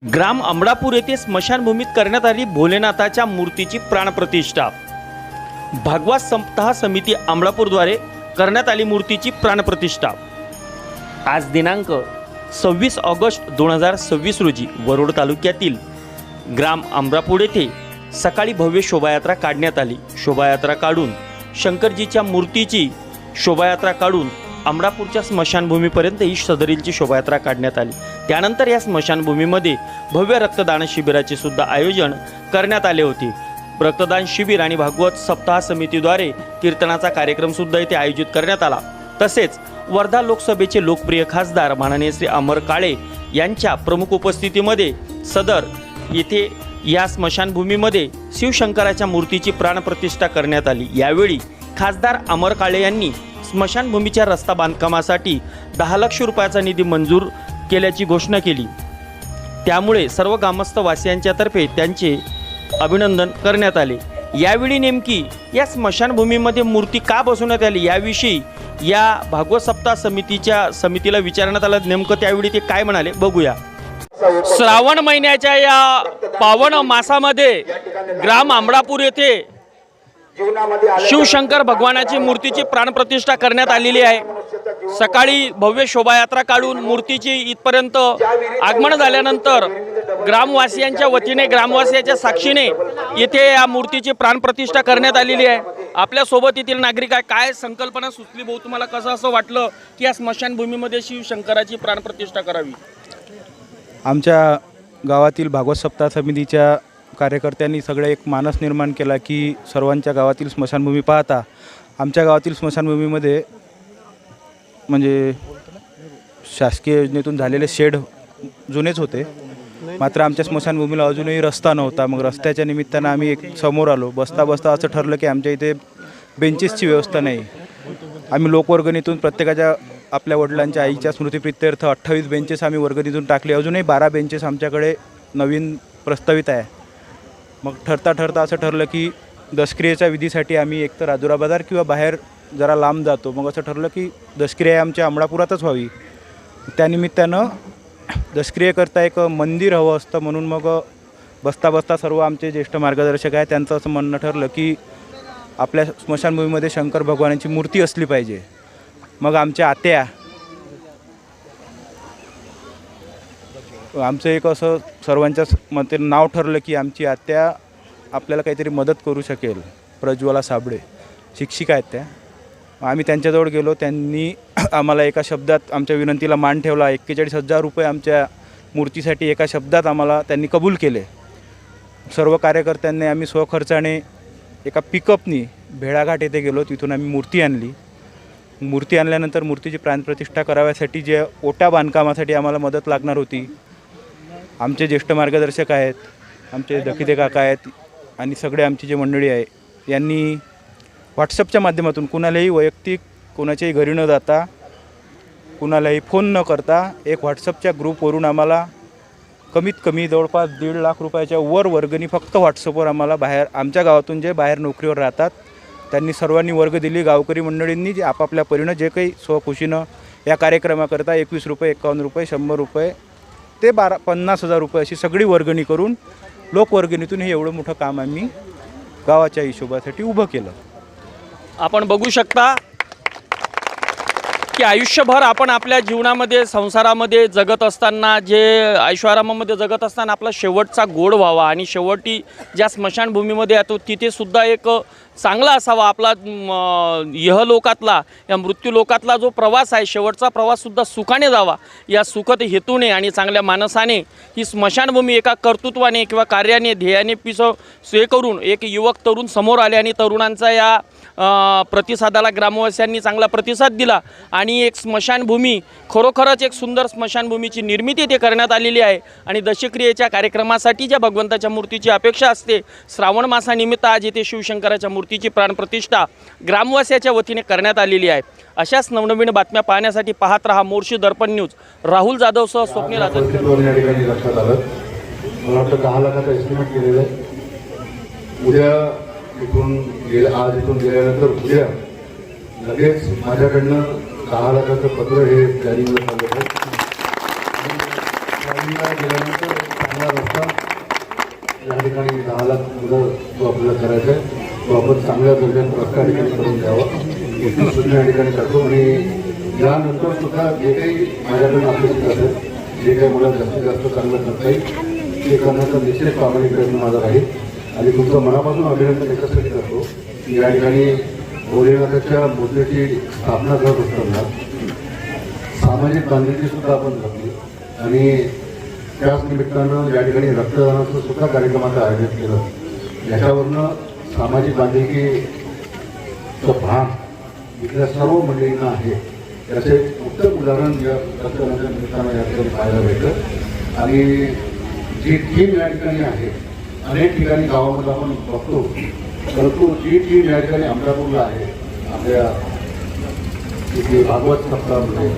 ग्राम अमडापूर येथे स्मशानभूमीत करण्यात आली भोलेनाथाच्या मूर्तीची प्राणप्रतिष्ठा। भागवत सप्ताह समिती अमडापूरद्वारे करण्यात आली मूर्तीची प्राणप्रतिष्ठा। आज दिनांक 26 ऑगस्ट 2026 रोजी वरोड तालुक्यातील ग्राम अमडापूर येथे सकाळी भव्य शोभायात्रा काढण्यात आली। शोभायात्रा काढून शंकरजीच्या मूर्तीची शोभायात्रा काढून अमडापूरच्या स्मशानभूमीपर्यंत ही सदरीलची शोभायात्रा काढण्यात आली। त्यानंतर या स्मशानभूमीमध्ये भव्य रक्तदान शिबिराचे सुद्धा आयोजन करण्यात आले होते। रक्तदान शिबिर आणि भागवत सप्ताह समितीद्वारे कीर्तनाचा कार्यक्रम सुद्धा येथे आयोजित करण्यात आला। तसेच वर्धा लोकसभेचे लोकप्रिय खासदार माननीय श्री अमर काळे यांच्या प्रमुख उपस्थितीमध्ये सदर येथे या स्मशानभूमीमध्ये शिवशंकराच्या मूर्तीची प्राणप्रतिष्ठा करण्यात आली। यावेळी खासदार अमर काळे यांनी स्मशानभूमीच्या रस्ता बांधकामासाठी 10 लाख रुपयाचा निधी मंजूर केल्याची घोषणा केली। त्यामुळे सर्व ग्रामस्थ वासियांच्या तर्फे त्यांचे अभिनंदन करण्यात आले। यावेळी नेमकी या स्मशानभूमीमध्ये मूर्ती का बसवण्यात आली याविषयी या भागवत सप्ताह समितीला विचारण्यात आलं। नेमकं त्यावेळी ते काय म्हणाले बघूया। श्रावण महिन्याच्या या पावन मासामध्ये ग्राम अमडापूर येथे शिवशंकर भगवानाची मूर्तीची प्राणप्रतिष्ठा करण्यात आलेली आहे। सकाळी भव्य शोभायात्रा काढून मूर्तीची इथपर्यंत आगमन झाल्यानंतर ग्रामवासियांच्या वतीने ग्रामवासियांच्या साक्षीने येथे या मूर्तीची प्राणप्रतिष्ठा करण्यात आलेली आहे। आपल्या सोबत येथील नागरिक आहे, काय संकल्पना सुचली भाऊ तुम्हाला, कसं असं वाटलं की या स्मशानभूमीमध्ये शिवशंकराची प्राणप्रतिष्ठा करावी? आमच्या गावातील भागवत सप्ताह समितीच्या कार्यकर्त्यांनी सगळे एक मानस निर्माण केला की सर्वांच्या गावातील स्मशानभूमी पाहता आमच्या गावातील स्मशानभूमीमध्ये म्हणजे शासकीय योजनेतून झालेले शेड जुनेच होते, मात्र आमच्या स्मशानभूमीला अजूनही रस्ता नव्हता। मग रस्त्याच्या निमित्तानं आम्ही एक समोर आलो। बसता बसता असं ठरलं की आमच्या इथे बेंचेसची व्यवस्था नाही। आम्ही लोकवर्गणीतून प्रत्येकाच्या आपल्या वडिलांच्या आईच्या स्मृतिप्रित्यर्थ 28 बेंचेस आम्ही वर्गणीतून टाकले। अजूनही 12 बेंचेस आमच्याकडे नवीन प्रस्तावित आहे। मग ठरता असं ठरलं की दशक्रियेच्या विधीसाठी आम्ही एकतर राजुरा बाजार किंवा बाहेर जरा लांब जातो। मग असं ठरलं की दशक्रिया आमच्या अमडापुरातच व्हावी। त्यानिमित्तानं दशक्रियेकरता एक मंदिर हवं असतं, म्हणून मग बसता सर्व आमचे ज्येष्ठ मार्गदर्शक आहे त्यांचं असं म्हणणं ठरलं की आपल्या स्मशानभूमीमध्ये शंकर भगवानाची मूर्ती असली पाहिजे। मग आमच्या आत्या आमचं एक असं सर्वांच्या मते नाव ठरलं की आमची आत्या आपल्याला काहीतरी मदत करू शकेल। प्रज्वला साबळे शिक्षिका आहेत त्या। आम्ही त्यांच्याजवळ गेलो, त्यांनी आम्हाला एका शब्दात आमच्या विनंतीला मान ठेवला। 41,000 रुपये आमच्या मूर्तीसाठी एका शब्दात आम्हाला त्यांनी कबूल केले। सर्व कार्यकर्त्यांनी आम्ही स्वखर्चाने एका पिकअपनी भेळाघाट येथे गेलो, तिथून आम्ही मूर्ती आणली। मूर्ती आणल्यानंतर मूर्तीची प्राणप्रतिष्ठा कराव्यासाठी जे ओट्या बांधकामासाठी आम्हाला मदत लागणार होती, आमचे ज्येष्ठ मार्गदर्शक आहेत, आमचे दखिते काका आहेत आणि सगळे आमची जे मंडळी आहे यांनी व्हॉट्सअपच्या माध्यमातून कुणालाही वैयक्तिक कोणाच्याही घरी न जाता कुणालाही फोन न करता एक व्हॉट्सअपच्या ग्रुपवरून आम्हाला कमीत कमी जवळपास 1.5 लाख रुपयाच्या वर वर्गणी फक्त व्हॉट्सअपवर आम्हाला बाहेर आमच्या गावातून जे बाहेर नोकरीवर राहतात त्यांनी सर्वांनी वर्ग दिली। गावकरी मंडळींनी जे आपापल्या परीनं जे काही स्वखुशीनं या कार्यक्रमाकरता 21 रुपये, 51 रुपये, 100 रुपये ते 50,000 रुपये अशी सगळी वर्गणी करून लोकवर्गणीतून हे एवढं मोठं काम आम्ही गावाच्या हिशोबासाठी उभं केलं। आपण बघू शकता की आयुष्यभर आपण आपल्या जीवनामध्ये संसारामध्ये जगत असताना जे ऐशोआरामामध्ये जगत असताना आपला शेवटचा गोड व्हावा आणि शेवटी ज्या स्मशानभूमीमध्ये येतो तिथे सुद्धा एक चांगला असावा आपला इहलोकातला या मृत्यूलोकातला जो प्रवास आहे शेवटचा प्रवाससुद्धा सुखाने जावा या सुखद हेतूने आणि चांगल्या मानसाने ही स्मशानभूमी एका कर्तृत्वाने किंवा कार्याने ध्येयाने हे करून एक युवक तरुण समोर आले आणि तरुणांचा या प्रतिसादाला ग्रामवासियांनी चांगला प्रतिसाद दिला आणि एक स्मशानभूमी खरोखरच एक सुंदर स्मशानभूमीची निर्मिती ते करण्यात आलेली आहे। आणि दशक्रियेच्या कार्यक्रमासाठी ज्या भगवंताच्या मूर्तीची अपेक्षा असते श्रावण मासानिमित्त आज येथे शिवशंकराच्या मूर्तीची प्राणप्रतिष्ठा ग्रामवासियाच्या वतीने करण्यात आलेली आहे। अशाच नवनवीन बातम्या पाहण्यासाठी पाहत रहा मोर्शी दर्पण न्यूज। राहुल जाधवसह स्वप्नील आझाद। मला वाटतं 10 लाखाचा एस्टिमेट केलेला आहे। उद्या आज इथून गेल्यानंतर उद्या लगेच माझ्याकडनं 10 लाखाचं पत्र हे प्लॅनिंगला चाललं आहे। गेल्यानंतर मुलं जो आपल्याला करायचा आहे तो आपण चांगल्या दर्जाने प्रकार ठिकाणी करून द्यावा इथून सुद्धा या ठिकाणी करतो. आणि यानंतर सुद्धा जे काही माझ्याकडून अपेक्षित असेल, जे काही मला जास्तीत जास्त चांगलं करता येईल ते करण्याचा निश्चित प्रामाणिक प्रयत्न माझा राहील. आणि तुमचं मनापासून अभिनंदन याच्यासाठी करतो की या ठिकाणी भोलेनाथाच्या मूर्तीची स्थापना करत असताना सामाजिक बांधिलकी सुद्धा आपण जपली आणि त्याच निमित्तानं या ठिकाणी रक्तदानाचं सुद्धा कार्यक्रमाचं आयोजन केलं. याच्यावरनं सामाजिक बांधिलकीचं भान इथल्या सर्व मंडळींना आहे याचे उत्तम उदाहरण या रक्तदानाच्या निमित्तानं या ठिकाणी पाहायला भेटतं. आणि जी टीम या ठिकाणी आहे, अनेक ठिकाणी गावामध्ये आपण बघतो, परंतु जी टीम या ठिकाणी अमरापूरला आहे आपल्या इथे भागवत सप्ताहामध्ये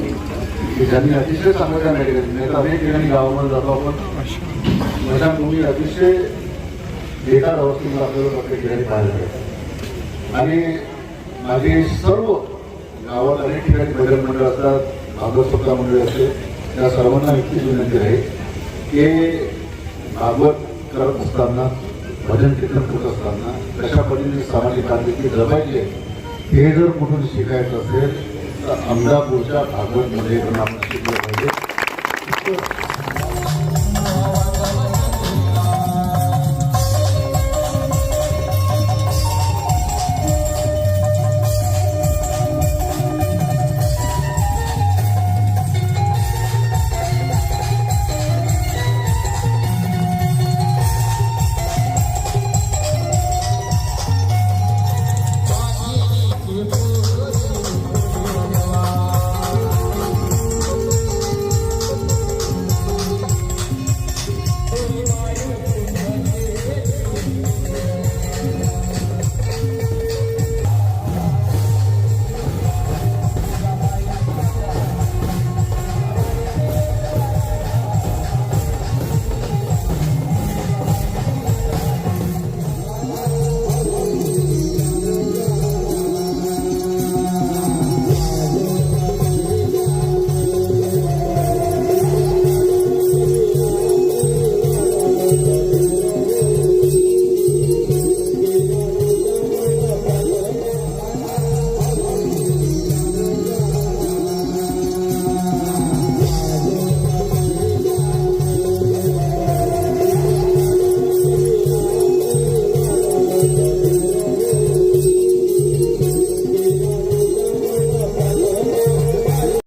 की ज्यांनी अतिशय चांगलं काम या ठिकाणी, नाही तर अनेक ठिकाणी गावामध्ये जातो आपण स्मशानभूमी अतिशय बेकार अवस्थेमध्ये आपल्याला प्रत्येक ठिकाणी पाहायला मिळतं. आणि माझे सर्व गावात अनेक ठिकाणी भजन मंडळ असतात, भागवत सप्ताह मंडळ असते, त्या सर्वांना इतकीच विनंती आहे की भागवत करत असताना, भजन कीर्तन करत असताना कशा पद्धतीने सामाजिक बांधिलकी जपायची आहे हे जर कुठून शिकायचं असेल तर अमरापूरच्या भागवत मंडळीकडून आपण शिकलं पाहिजे.